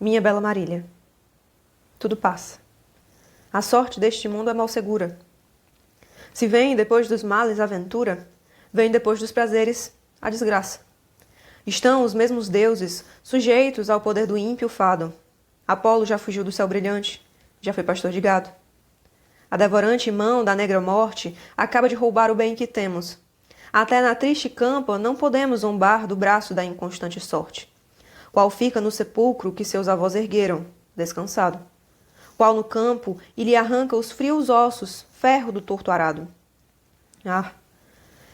Minha bela Marília, tudo passa. A sorte deste mundo é mal segura. Se vem depois dos males a ventura, vem depois dos prazeres a desgraça. Estão os mesmos deuses sujeitos ao poder do ímpio fado. Apolo já fugiu do céu brilhante, já foi pastor de gado. A devorante mão da negra morte acaba de roubar o bem que temos. Até na triste campa não podemos zombar do braço da inconstante sorte. Qual fica no sepulcro que seus avós ergueram, descansado. Qual no campo e lhe arranca os frios ossos, ferro do torto arado. Ah!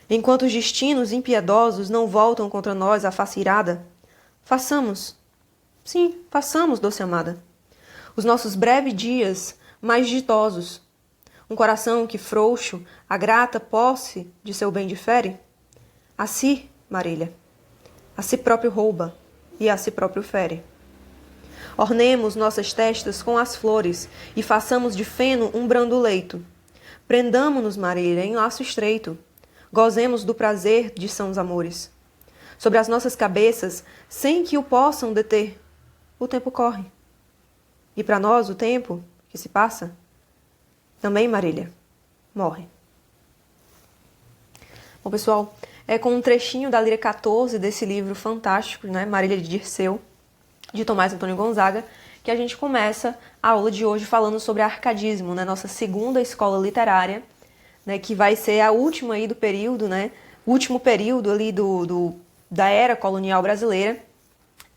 Enquanto os destinos impiedosos não voltam contra nós a face irada, façamos, sim, façamos, doce amada, os nossos breves dias mais ditosos. Um coração que frouxo a grata posse de seu bem difere, a si, Marília, a si próprio rouba e a si próprio fere. Ornemos nossas testas com as flores e façamos de feno um brando leito. Prendamo-nos, Marília, em laço estreito. Gozemos do prazer de sãos amores. Sobre as nossas cabeças, sem que o possam deter, o tempo corre. E para nós o tempo que se passa, também, Marília, morre. Bom, pessoal, é com um trechinho da Líria 14 desse livro fantástico, né, Marília de Dirceu, de Tomás Antônio Gonzaga, que a gente começa a aula de hoje falando sobre arcadismo, né, nossa segunda escola literária, né, que vai ser a última aí do período, né, o último período ali da era colonial brasileira.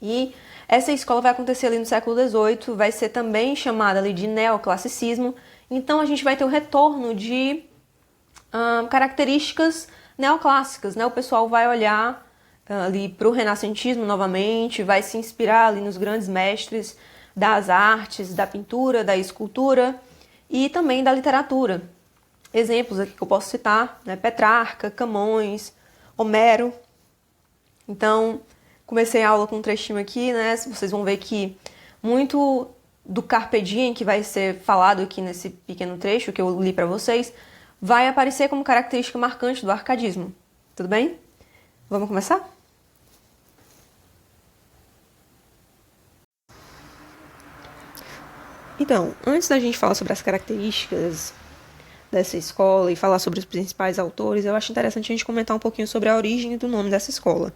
E essa escola vai acontecer ali no século XVIII, vai ser também chamada ali de neoclassicismo. Então a gente vai ter o retorno de características neoclássicas, né? O pessoal vai olhar ali para o renascentismo novamente, vai se inspirar ali nos grandes mestres das artes, da pintura, da escultura e também da literatura. Exemplos aqui que eu posso citar, né? Petrarca, Camões, Homero. Então, comecei a aula com um trechinho aqui, né? Vocês vão ver que muito do Carpe Diem, que vai ser falado aqui nesse pequeno trecho que eu li para vocês, vai aparecer como característica marcante do arcadismo. Tudo bem? Vamos começar? Então, antes da gente falar sobre as características dessa escola e falar sobre os principais autores, eu acho interessante a gente comentar um pouquinho sobre a origem do nome dessa escola.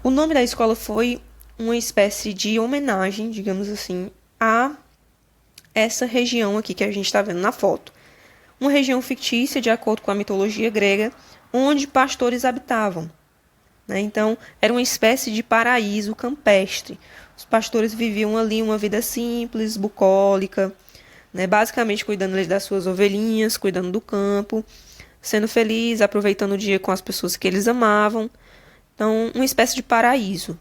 O nome da escola foi uma espécie de homenagem, digamos assim, a essa região aqui que a gente está vendo na foto. Uma região fictícia, de acordo com a mitologia grega, onde pastores habitavam. Né? Então, era uma espécie de paraíso campestre. Os pastores viviam ali uma vida simples, bucólica, né? Basicamente cuidando das suas ovelhinhas, cuidando do campo, sendo felizes, aproveitando o dia com as pessoas que eles amavam. Então, uma espécie de paraíso,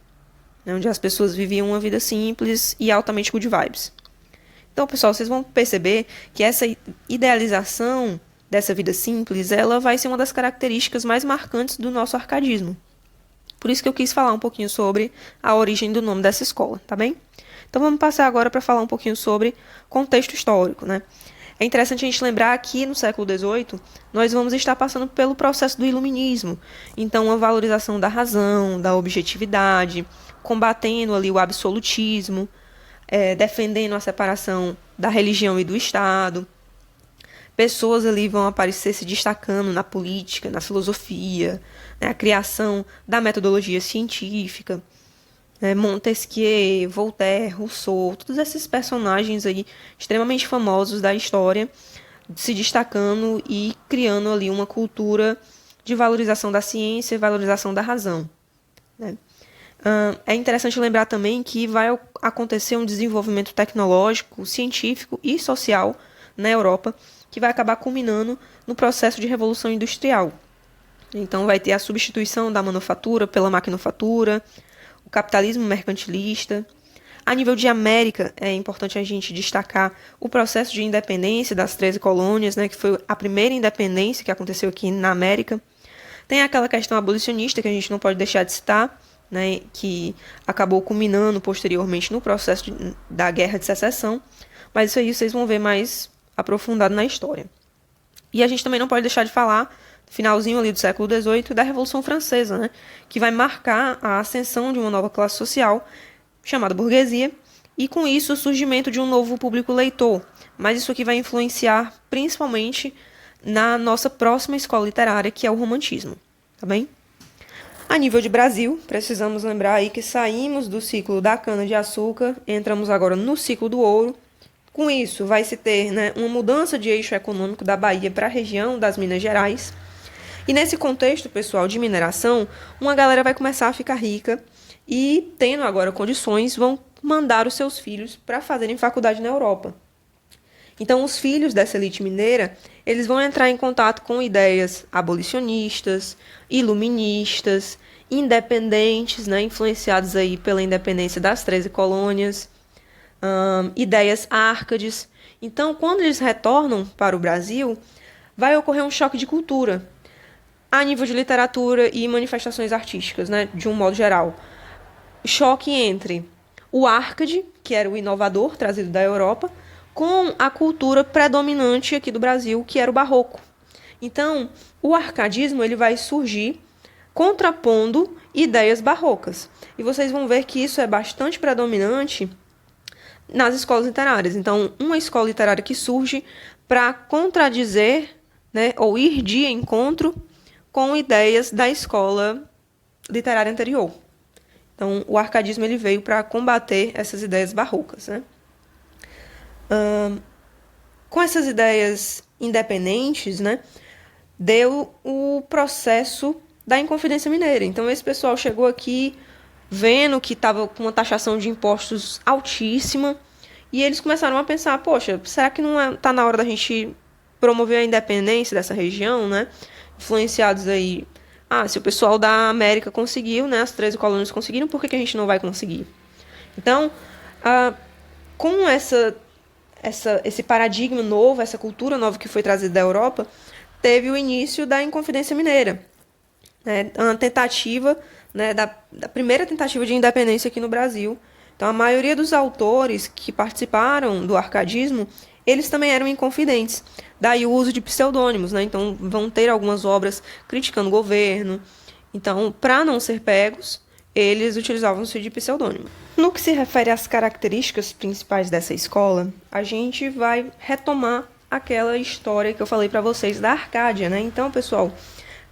né? Onde as pessoas viviam uma vida simples e altamente good vibes. Então, pessoal, vocês vão perceber que essa idealização dessa vida simples, ela vai ser uma das características mais marcantes do nosso arcadismo. Por isso que eu quis falar um pouquinho sobre a origem do nome dessa escola, tá bem? Então vamos passar agora para falar um pouquinho sobre contexto histórico, né? É interessante a gente lembrar que no século XVIII nós vamos estar passando pelo processo do iluminismo. Então, uma valorização da razão, da objetividade, combatendo ali o absolutismo, defendendo a separação da religião e do Estado. Pessoas ali vão aparecer se destacando na política, na filosofia, né, a criação da metodologia científica, né, Montesquieu, Voltaire, Rousseau, todos esses personagens aí extremamente famosos da história, se destacando e criando ali uma cultura de valorização da ciência e valorização da razão. Né? É interessante lembrar também que vai acontecer um desenvolvimento tecnológico, científico e social na Europa, que vai acabar culminando no processo de revolução industrial. Então vai ter a substituição da manufatura pela maquinofatura, o capitalismo mercantilista. A nível de América, é importante a gente destacar o processo de independência das 13 colônias, né, que foi a primeira independência que aconteceu aqui na América. Tem aquela questão abolicionista que a gente não pode deixar de citar, né, que acabou culminando posteriormente no processo da Guerra de Secessão, mas isso aí vocês vão ver mais aprofundado na história. E a gente também não pode deixar de falar, no finalzinho ali do século XVIII, da Revolução Francesa, né, que vai marcar a ascensão de uma nova classe social, chamada burguesia, e com isso o surgimento de um novo público leitor. Mas isso aqui vai influenciar principalmente na nossa próxima escola literária, que é o romantismo, tá bem? A nível de Brasil, precisamos lembrar aí que saímos do ciclo da cana-de-açúcar, entramos agora no ciclo do ouro. Com isso, vai se ter, né, uma mudança de eixo econômico da Bahia para a região das Minas Gerais. E nesse contexto, pessoal, de mineração, uma galera vai começar a ficar rica e, tendo agora condições, vão mandar os seus filhos para fazerem faculdade na Europa. Então, os filhos dessa elite mineira, eles vão entrar em contato com ideias abolicionistas, iluministas, independentes, né, influenciados aí pela independência das 13 colônias, ideias árcades. Então, quando eles retornam para o Brasil, vai ocorrer um choque de cultura, a nível de literatura e manifestações artísticas, né, de um modo geral. Choque entre o árcade, que era o inovador trazido da Europa, com a cultura predominante aqui do Brasil, que era o barroco. Então, o arcadismo ele vai surgir contrapondo ideias barrocas. E vocês vão ver que isso é bastante predominante nas escolas literárias. Então, uma escola literária que surge para contradizer, né, ou ir de encontro com ideias da escola literária anterior. Então, o arcadismo ele veio para combater essas ideias barrocas, né? Com essas ideias independentes, né, deu o processo da Inconfidência Mineira. Então, esse pessoal chegou aqui vendo que estava com uma taxação de impostos altíssima e eles começaram a pensar, poxa, será que não está na hora da gente promover a independência dessa região, né? Influenciados aí, se o pessoal da América conseguiu, né, as 13 colônias conseguiram, por que a gente não vai conseguir? Então, com esse paradigma novo, essa cultura nova que foi trazida da Europa, teve o início da Inconfidência Mineira, né, uma tentativa, né, da primeira tentativa de independência aqui no Brasil. Então, a maioria dos autores que participaram do arcadismo, eles também eram inconfidentes. Daí o uso de pseudônimos, né? Então, vão ter algumas obras criticando o governo. Então, para não ser pegos, eles utilizavam-se de pseudônimo. No que se refere às características principais dessa escola, a gente vai retomar aquela história que eu falei para vocês da Arcádia, né? Então, pessoal,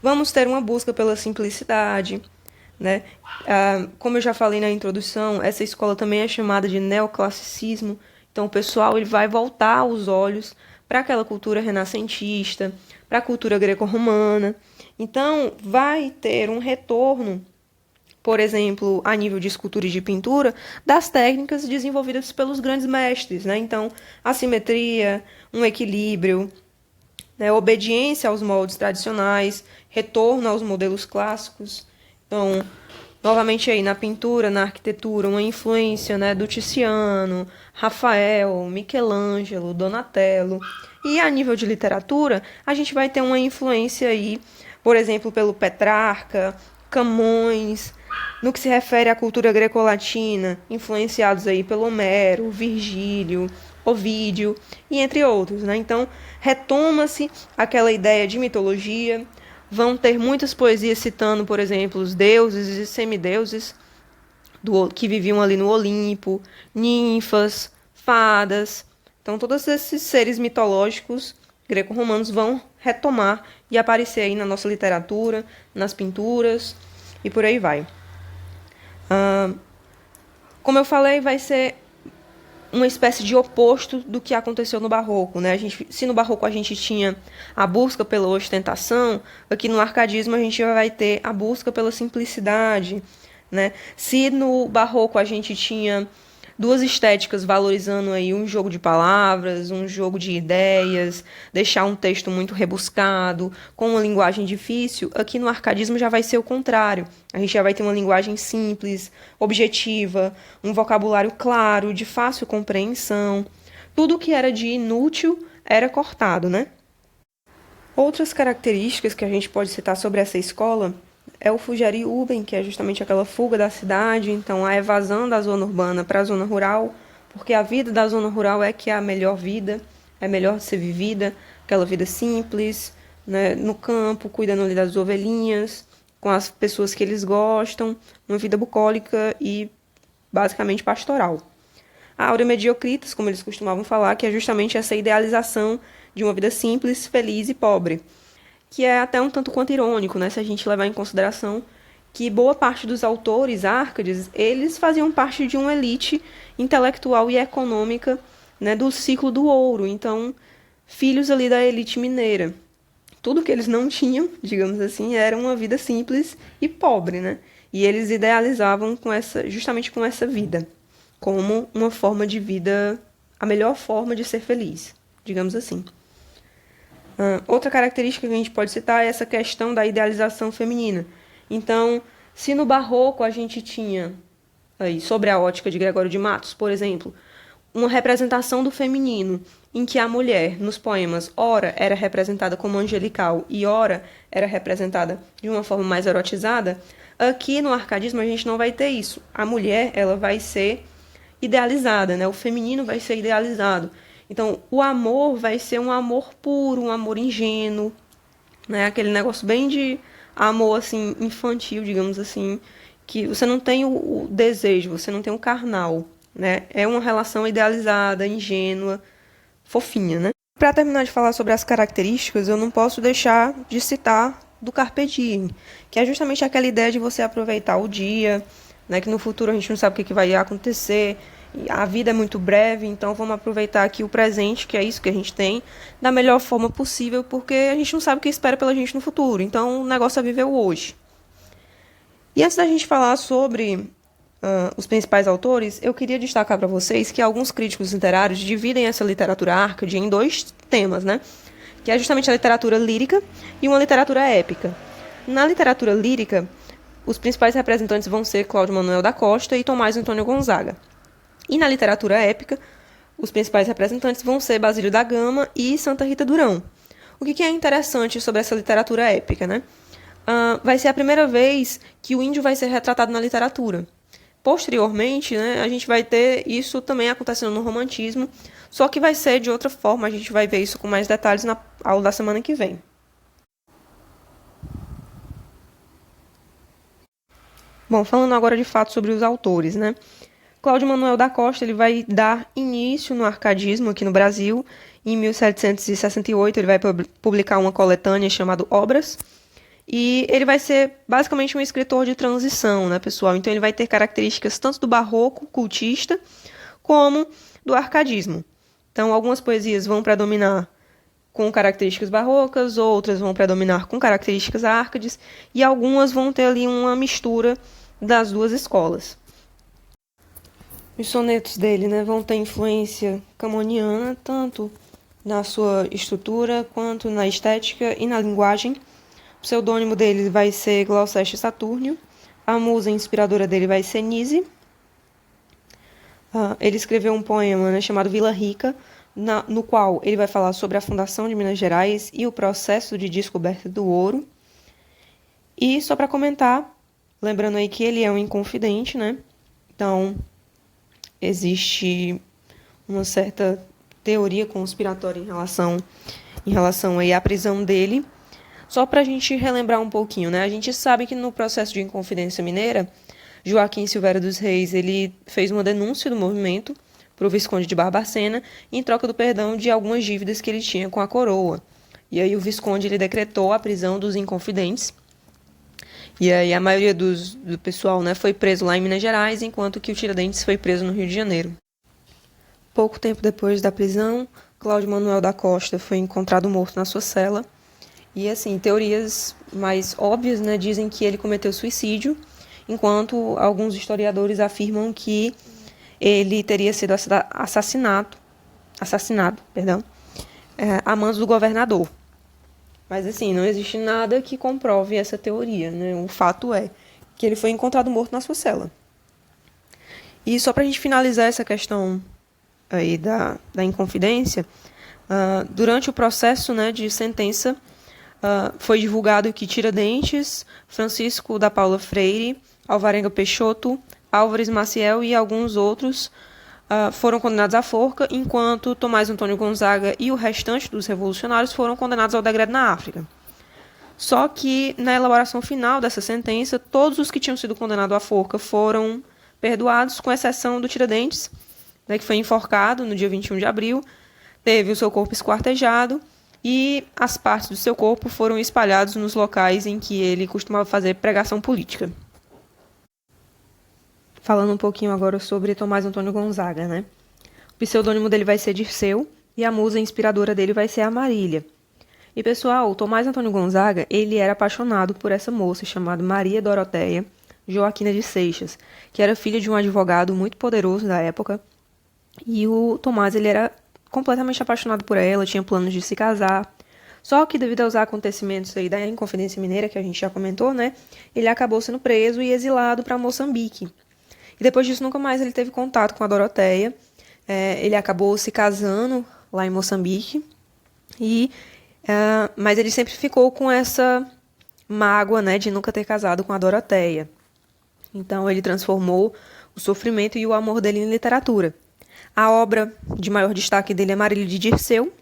vamos ter uma busca pela simplicidade, né? Como eu já falei na introdução, essa escola também é chamada de neoclassicismo. Então, o pessoal ele vai voltar os olhos para aquela cultura renascentista, para a cultura greco-romana. Então, vai ter um retorno, por exemplo, a nível de escultura e de pintura, das técnicas desenvolvidas pelos grandes mestres, né? Então, a simetria, um equilíbrio, né? Obediência aos moldes tradicionais, retorno aos modelos clássicos. Então, novamente aí na pintura, na arquitetura, uma influência, né, do Tiziano, Rafael, Michelangelo, Donatello. E a nível de literatura, a gente vai ter uma influência aí, por exemplo, pelo Petrarca, Camões, no que se refere à cultura greco-latina, influenciados aí pelo Homero, Virgílio, Ovídio e entre outros, né? Então, retoma-se aquela ideia de mitologia. Vão ter muitas poesias citando, por exemplo, os deuses e semideuses que viviam ali no Olimpo, ninfas, fadas. Então, todos esses seres mitológicos greco-romanos vão retomar e aparecer aí na nossa literatura, nas pinturas e por aí vai. Como eu falei, vai ser uma espécie de oposto do que aconteceu no Barroco, né? Se no Barroco a gente tinha a busca pela ostentação, aqui no arcadismo a gente vai ter a busca pela simplicidade, né? Se no Barroco a gente tinha duas estéticas valorizando aí um jogo de palavras, um jogo de ideias, deixar um texto muito rebuscado, com uma linguagem difícil, aqui no arcadismo já vai ser o contrário. A gente já vai ter uma linguagem simples, objetiva, um vocabulário claro, de fácil compreensão. Tudo que era de inútil era cortado, né? Outras características que a gente pode citar sobre essa escola é o Fugere-Uben, que é justamente aquela fuga da cidade, então a evasão da zona urbana para a zona rural, porque a vida da zona rural é que é a melhor vida, é melhor de ser vivida, aquela vida simples, né, no campo, cuidando ali das ovelhinhas, com as pessoas que eles gostam, uma vida bucólica e basicamente pastoral. a aurea mediocritas, como eles costumavam falar, que é justamente essa idealização de uma vida simples, feliz e pobre, que é até um tanto quanto irônico, né, se a gente levar em consideração que boa parte dos autores árcades, eles faziam parte de uma elite intelectual e econômica, né, do ciclo do ouro, então, filhos ali da elite mineira. Tudo que eles não tinham, digamos assim, era uma vida simples e pobre, né? E eles idealizavam justamente com essa vida, como uma forma de vida, a melhor forma de ser feliz, digamos assim. Outra característica que a gente pode citar é essa questão da idealização feminina. Então, se no Barroco a gente tinha, aí, sobre a ótica de Gregório de Matos, por exemplo, uma representação do feminino, em que a mulher, nos poemas, ora era representada como angelical e ora era representada de uma forma mais erotizada, aqui no arcadismo a gente não vai ter isso. A mulher, ela vai ser idealizada, né? O feminino vai ser idealizado. Então, o amor vai ser um amor puro, um amor ingênuo, né? Aquele negócio bem de amor, assim, infantil, digamos assim, que você não tem o desejo, você não tem o carnal, né? É uma relação idealizada, ingênua, fofinha, né? Para terminar de falar sobre as características, eu não posso deixar de citar do Carpe Diem, que é justamente aquela ideia de você aproveitar o dia, né? Que no futuro a gente não sabe o que vai acontecer, a vida é muito breve, então vamos aproveitar aqui o presente, que é isso que a gente tem, da melhor forma possível, porque a gente não sabe o que espera pela gente no futuro, então o negócio é viver o hoje. E antes da gente falar sobre os principais autores, eu queria destacar para vocês que alguns críticos literários dividem essa literatura árcade em dois temas, né? Que é justamente a literatura lírica e uma literatura épica. Na literatura lírica, os principais representantes vão ser Cláudio Manuel da Costa e Tomás Antônio Gonzaga. E na literatura épica, os principais representantes vão ser Basílio da Gama e Santa Rita Durão. O que é interessante sobre essa literatura épica, né? Vai ser a primeira vez que o índio vai ser retratado na literatura. Posteriormente, né, a gente vai ter isso também acontecendo no romantismo, só que vai ser de outra forma, a gente vai ver isso com mais detalhes na aula da semana que vem. Bom, falando agora de fato sobre os autores, né? Cláudio Manuel da Costa ele vai dar início no arcadismo aqui no Brasil. Em 1768 ele vai publicar uma coletânea chamada Obras. E ele vai ser basicamente um escritor de transição, né, pessoal? Então ele vai ter características tanto do barroco cultista como do arcadismo. Então algumas poesias vão predominar com características barrocas, outras vão predominar com características árcades e algumas vão ter ali uma mistura das duas escolas. Os sonetos dele, né, vão ter influência camoniana, tanto na sua estrutura, quanto na estética e na linguagem. O pseudônimo dele vai ser Gloucester Saturnio. A musa inspiradora dele vai ser Nise. Ele escreveu um poema, né, chamado Vila Rica, no qual ele vai falar sobre a fundação de Minas Gerais e o processo de descoberta do ouro. E só para comentar, lembrando aí que ele é um inconfidente, né? Então, existe uma certa teoria conspiratória em relação aí à prisão dele. Só para a gente relembrar um pouquinho, né? A gente sabe que no processo de Inconfidência Mineira, Joaquim Silveira dos Reis ele fez uma denúncia do movimento para o Visconde de Barbacena em troca do perdão de algumas dívidas que ele tinha com a coroa. E aí o Visconde ele decretou a prisão dos Inconfidentes. E aí a maioria do pessoal, né, foi preso lá em Minas Gerais, enquanto que o Tiradentes foi preso no Rio de Janeiro. Pouco tempo depois da prisão, Cláudio Manuel da Costa foi encontrado morto na sua cela. E assim, teorias mais óbvias, né, dizem que ele cometeu suicídio, enquanto alguns historiadores afirmam que ele teria sido assassinado, a mando do governador. Mas assim, não existe nada que comprove essa teoria, né? O fato é que ele foi encontrado morto na sua cela. E só para a gente finalizar essa questão aí da Inconfidência, durante o processo, né, de sentença, foi divulgado que Tiradentes, Francisco da Paula Freire, Alvarenga Peixoto, Álvares Maciel e alguns outros foram condenados à forca, enquanto Tomás Antônio Gonzaga e o restante dos revolucionários foram condenados ao degredo na África. Só que, na elaboração final dessa sentença, todos os que tinham sido condenados à forca foram perdoados, com exceção do Tiradentes, né, que foi enforcado no dia 21 de abril, teve o seu corpo esquartejado e as partes do seu corpo foram espalhadas nos locais em que ele costumava fazer pregação política. Falando um pouquinho agora sobre Tomás Antônio Gonzaga, né? O pseudônimo dele vai ser Dirceu e a musa inspiradora dele vai ser a Marília. E pessoal, o Tomás Antônio Gonzaga, ele era apaixonado por essa moça chamada Maria Doroteia Joaquina de Seixas, que era filha de um advogado muito poderoso da época. E o Tomás, ele era completamente apaixonado por ela, tinha planos de se casar. Só que devido aos acontecimentos aí da Inconfidência Mineira, que a gente já comentou, né, ele acabou sendo preso e exilado para Moçambique. E depois disso nunca mais ele teve contato com a Doroteia. Ele acabou se casando lá em Moçambique, mas ele sempre ficou com essa mágoa, né, de nunca ter casado com a Doroteia. Então ele transformou o sofrimento e o amor dele em literatura. A obra de maior destaque dele é Marília de Dirceu.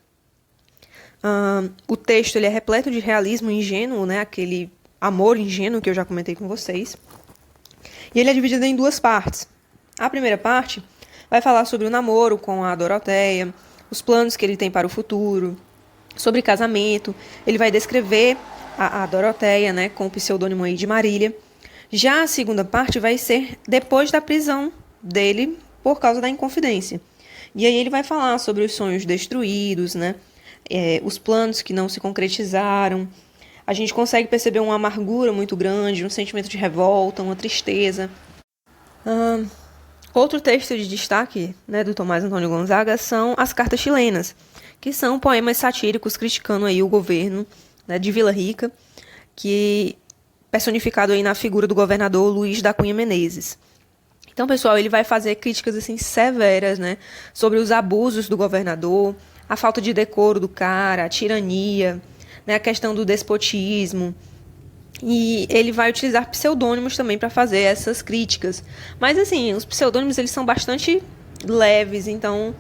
O texto ele é repleto de realismo ingênuo, né, aquele amor ingênuo que eu já comentei com vocês. E ele é dividido em duas partes. A primeira parte vai falar sobre o namoro com a Doroteia, os planos que ele tem para o futuro, sobre casamento. Ele vai descrever a Doroteia, né, com o pseudônimo aí de Marília. Já a segunda parte vai ser depois da prisão dele por causa da Inconfidência. E aí ele vai falar sobre os sonhos destruídos, né, os planos que não se concretizaram. A gente consegue perceber uma amargura muito grande, um sentimento de revolta, uma tristeza. Outro texto de destaque, né, do Tomás Antônio Gonzaga são as cartas chilenas, que são poemas satíricos criticando aí o governo, né, de Vila Rica, que personificado aí na figura do governador Luiz da Cunha Menezes. Então, pessoal, ele vai fazer críticas assim severas, né, sobre os abusos do governador, a falta de decoro do cara, a tirania, né, a questão do despotismo. E ele vai utilizar pseudônimos também para fazer essas críticas. Mas, assim, os pseudônimos eles são bastante leves, então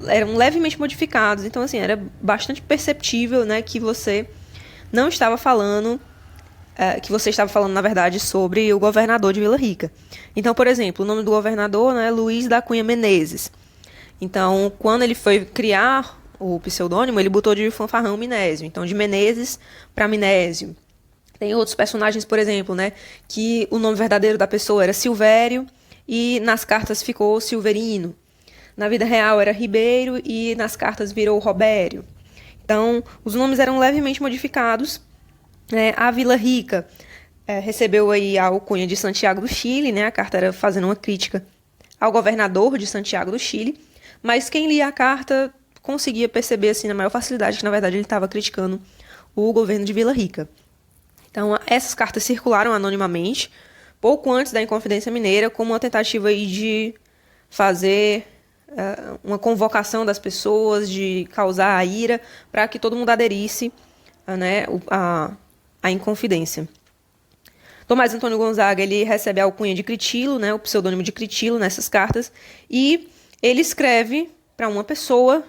eram levemente modificados. Então, assim, era bastante perceptível, né, que você não estava falando, na verdade, sobre o governador de Vila Rica. Então, por exemplo, o nome do governador, né, Luiz da Cunha Menezes. Então, quando ele foi criar o pseudônimo, ele botou de Fanfarrão Minésio. Então, de Menezes para Minésio. Tem outros personagens, por exemplo, né, que o nome verdadeiro da pessoa era Silvério e nas cartas ficou Silverino. Na vida real era Ribeiro e nas cartas virou Robério. Então, os nomes eram levemente modificados. A Vila Rica recebeu aí a alcunha de Santiago do Chile, né, a carta era fazendo uma crítica ao governador de Santiago do Chile, mas quem lia a carta conseguia perceber assim na maior facilidade que na verdade ele estava criticando o governo de Vila Rica. Então essas cartas circularam anonimamente pouco antes da Inconfidência Mineira como uma tentativa aí de fazer uma convocação das pessoas, de causar a ira para que todo mundo aderisse né, a Inconfidência. Tomás Antônio Gonzaga ele recebe a alcunha de Critilo, né, o pseudônimo de Critilo nessas cartas, e ele escreve para uma pessoa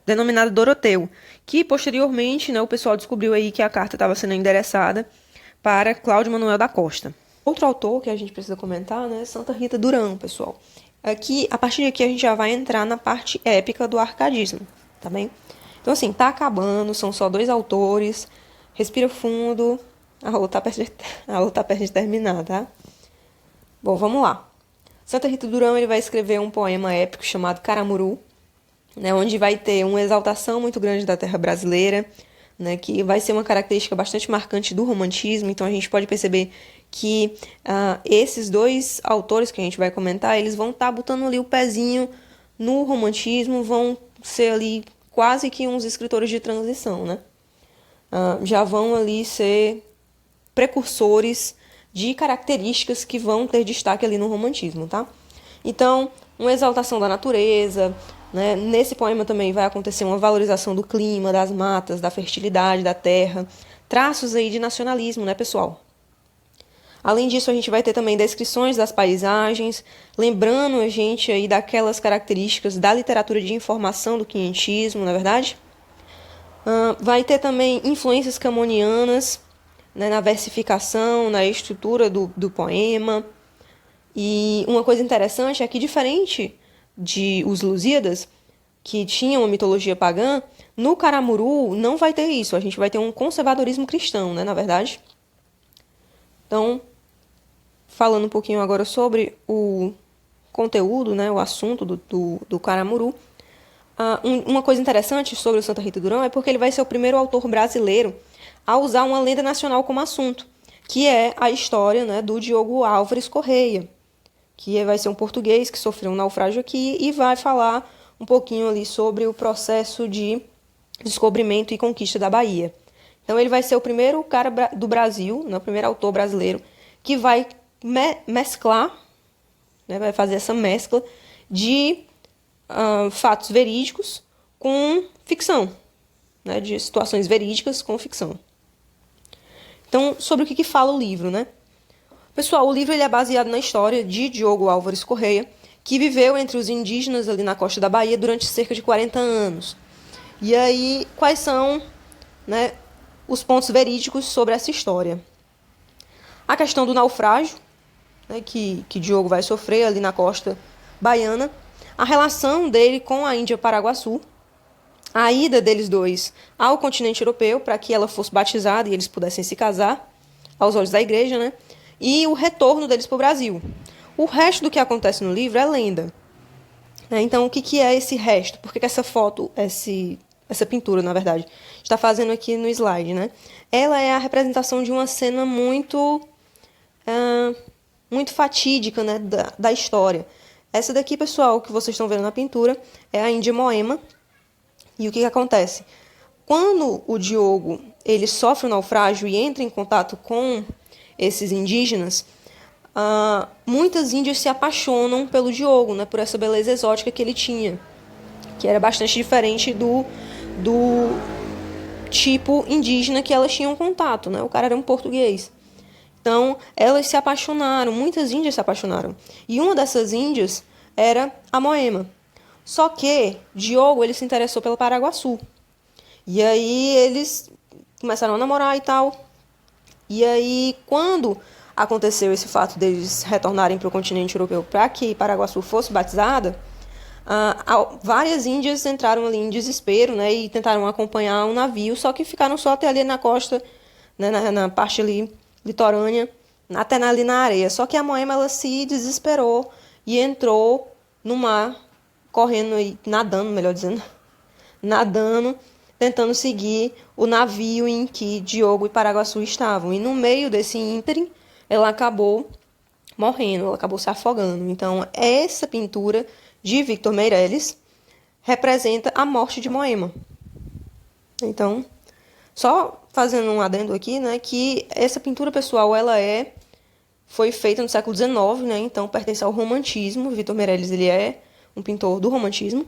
denominada Doroteu, que posteriormente, né, o pessoal descobriu aí que a carta estava sendo endereçada para Cláudio Manuel da Costa. Outro autor que a gente precisa comentar, né, é Santa Rita Durão, pessoal. Aqui, a partir daqui a gente já vai entrar na parte épica do arcadismo, tá bem? Então assim, tá acabando, são só 2 autores, respira fundo, a aula tá perto de terminar, tá? Bom, vamos lá. Santa Rita Durão ele vai escrever um poema épico chamado Caramuru, né, onde vai ter uma exaltação muito grande da terra brasileira, né, que vai ser uma característica bastante marcante do romantismo. Então a gente pode perceber que esses 2 autores que a gente vai comentar, eles vão estar botando ali o pezinho no romantismo, vão ser ali quase que uns escritores de transição, né? Já vão ali ser precursores de características que vão ter destaque ali no romantismo, tá? Então, uma exaltação da natureza, né? Nesse poema também vai acontecer uma valorização do clima, das matas, da fertilidade da terra, traços aí de nacionalismo, né, pessoal? Além disso, a gente vai ter também descrições das paisagens, lembrando a gente aí daquelas características da literatura de informação do quinhentismo, não é verdade? Vai ter também influências camonianas, né, na versificação, na estrutura do poema. E uma coisa interessante é que, diferente de Os Lusíadas, que tinha uma mitologia pagã, no Caramuru não vai ter isso. A gente vai ter um conservadorismo cristão, né, na verdade. Então, falando um pouquinho agora sobre o conteúdo, né, o assunto do Caramuru, uma coisa interessante sobre o Santa Rita Durão é porque ele vai ser o primeiro autor brasileiro a usar uma lenda nacional como assunto, que é a história, né, do Diogo Álvares Correia, que vai ser um português que sofreu um naufrágio aqui e vai falar um pouquinho ali sobre o processo de descobrimento e conquista da Bahia. Então ele vai ser o primeiro cara do Brasil, né, o primeiro autor brasileiro, que vai mesclar, né, vai fazer essa mescla de fatos verídicos com ficção, né, de situações verídicas com ficção. Então, sobre o que fala o livro, né? Pessoal, o livro ele é baseado na história de Diogo Álvares Correia, que viveu entre os indígenas ali na costa da Bahia durante cerca de 40 anos. E aí, quais são, né, os pontos verídicos sobre essa história? A questão do naufrágio, né, que Diogo vai sofrer ali na costa baiana, a relação dele com a Índia Paraguaçu, a ida deles dois ao continente europeu para que ela fosse batizada e eles pudessem se casar, aos olhos da igreja, né? E o retorno deles para o Brasil. O resto do que acontece no livro é lenda. Né? Então, o que é esse resto? Por que essa foto, essa pintura, na verdade, está fazendo aqui no slide, né? Ela é a representação de uma cena muito fatídica, né, da história. Essa daqui, pessoal, que vocês estão vendo na pintura, é a Índia Moema. E o que acontece? Quando o Diogo ele sofre um naufrágio e entra em contato com esses indígenas, muitas índias se apaixonam pelo Diogo, né, por essa beleza exótica que ele tinha, que era bastante diferente do tipo indígena que elas tinham contato, né? O cara era um português. Então, elas se apaixonaram, muitas índias se apaixonaram. E uma dessas índias era a Moema. Só que Diogo ele se interessou pelo Paraguaçu. E aí eles começaram a namorar e tal. E aí, quando aconteceu esse fato deles retornarem para o continente europeu para que Paraguaçu fosse batizada, várias índias entraram ali em desespero, né, e tentaram acompanhar um navio, só que ficaram só até ali na costa, né, na parte ali litorânea, até ali na areia. Só que a Moema ela se desesperou e entrou no mar, correndo e nadando, melhor dizendo, nadando, tentando seguir o navio em que Diogo e Paraguaçu estavam. E no meio desse ínterim, ela acabou morrendo, ela acabou se afogando. Então, essa pintura de Victor Meirelles representa a morte de Moema. Então, só fazendo um adendo aqui, né, que essa pintura, pessoal, ela foi feita no século XIX, né, então pertence ao romantismo. Victor Meirelles, ele é um pintor do romantismo,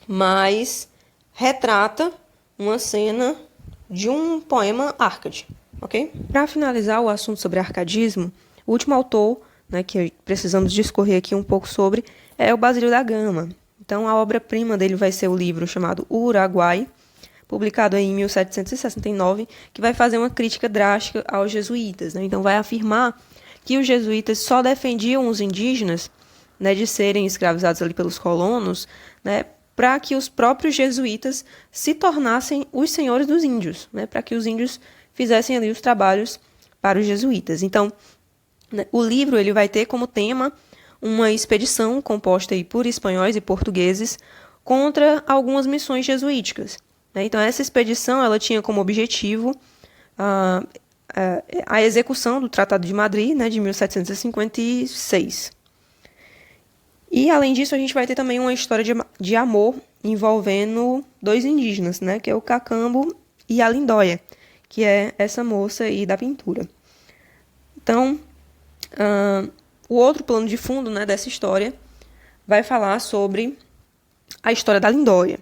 mas retrata uma cena de um poema Árcade, ok? Para finalizar o assunto sobre arcadismo, o último autor, né, que precisamos discorrer aqui um pouco sobre, é o Basílio da Gama. Então, a obra-prima dele vai ser o livro chamado O Uruguai, publicado aí em 1769, que vai fazer uma crítica drástica aos jesuítas. Né? Então, vai afirmar que os jesuítas só defendiam os indígenas, né, de serem escravizados ali pelos colonos, né, para que os próprios jesuítas se tornassem os senhores dos índios, né, para que os índios fizessem ali os trabalhos para os jesuítas. Então, né, o livro ele vai ter como tema uma expedição composta aí por espanhóis e portugueses contra algumas missões jesuíticas. Né? Então, essa expedição ela tinha como objetivo a execução do Tratado de Madrid, né, de 1756. E, além disso, a gente vai ter também uma história de amor envolvendo dois indígenas, né, que é o Cacambo e a Lindóia, que é essa moça aí da pintura. Então, o outro plano de fundo, né, dessa história vai falar sobre a história da Lindóia.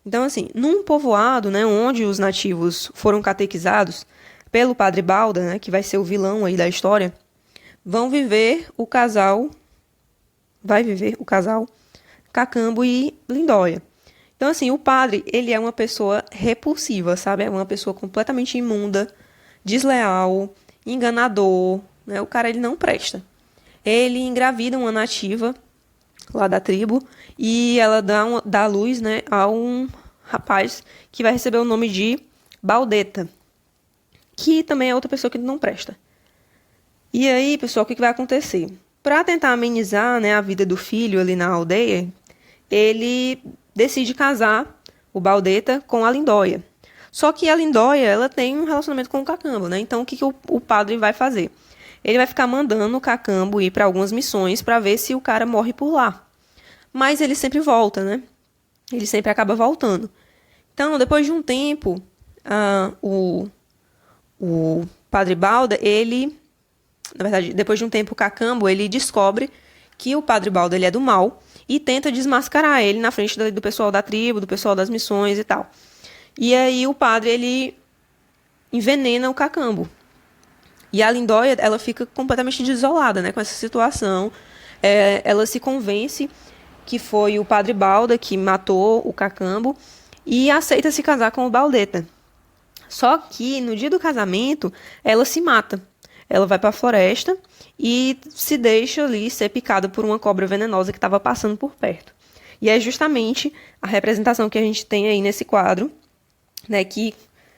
Então, assim, num povoado, né, onde os nativos foram catequizados pelo Padre Balda, né, que vai ser o vilão aí da história, vai viver o casal Cacambo e Lindóia. Então, assim, o padre, ele é uma pessoa repulsiva, sabe? É uma pessoa completamente imunda, desleal, enganador, né? O cara, ele não presta. Ele engravida uma nativa lá da tribo, e ela dá luz, né, a um rapaz que vai receber o nome de Baldeta, que também é outra pessoa que não presta. E aí, pessoal, o que vai acontecer? Para tentar amenizar, né, a vida do filho ali na aldeia, ele decide casar o Baldeta com a Lindóia. Só que a Lindóia, ela tem um relacionamento com o Cacambo, né? Então, o que o padre vai fazer? Ele vai ficar mandando o Cacambo ir para algumas missões para ver se o cara morre por lá. Mas ele sempre volta, né? Ele sempre acaba voltando. Então, depois de um tempo, o padre Balda, na verdade, depois de um tempo, o Cacambo, ele descobre que o padre Balda, ele é do mal e tenta desmascarar ele na frente do pessoal da tribo, do pessoal das missões e tal. E aí o padre, ele envenena o Cacambo. E a Lindóia, ela fica completamente desolada, né, com essa situação. Ela se convence que foi o padre Balda que matou o Cacambo e aceita se casar com o Baldeta. Só que no dia do casamento, ela se mata. Ela vai para a floresta e se deixa ali ser picada por uma cobra venenosa que estava passando por perto. E é justamente a representação que a gente tem aí nesse quadro, né, que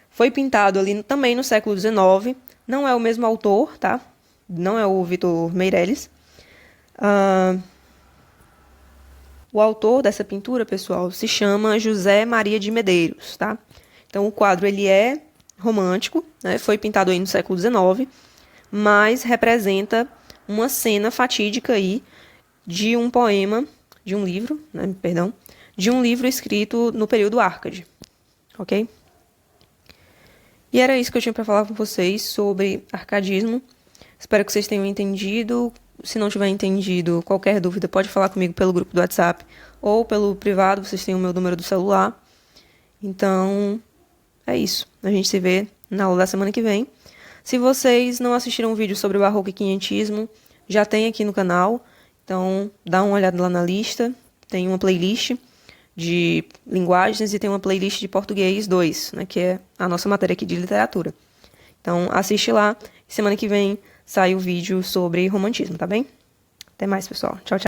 foi pintado ali também no século XIX. Não é o mesmo autor, tá? Não é o Vitor Meirelles. O autor dessa pintura, pessoal, se chama José Maria de Medeiros, tá? Então, o quadro, ele é romântico, né? Foi pintado aí no século XIX, mas representa uma cena fatídica aí de um poema, de um livro, né? Perdão, de um livro escrito no período Árcade, ok? E era isso que eu tinha para falar com vocês sobre arcadismo. Espero que vocês tenham entendido. Se não tiver entendido, qualquer dúvida, pode falar comigo pelo grupo do WhatsApp ou pelo privado, vocês têm o meu número do celular. Então, é isso. A gente se vê na aula da semana que vem. Se vocês não assistiram um vídeo sobre o barroco e quinhentismo, já tem aqui no canal. Então, dá uma olhada lá na lista. Tem uma playlist de linguagens e tem uma playlist de português 2, né, que é a nossa matéria aqui de literatura. Então, assiste lá. Semana que vem sai o vídeo sobre romantismo, tá bem? Até mais, pessoal. Tchau, tchau.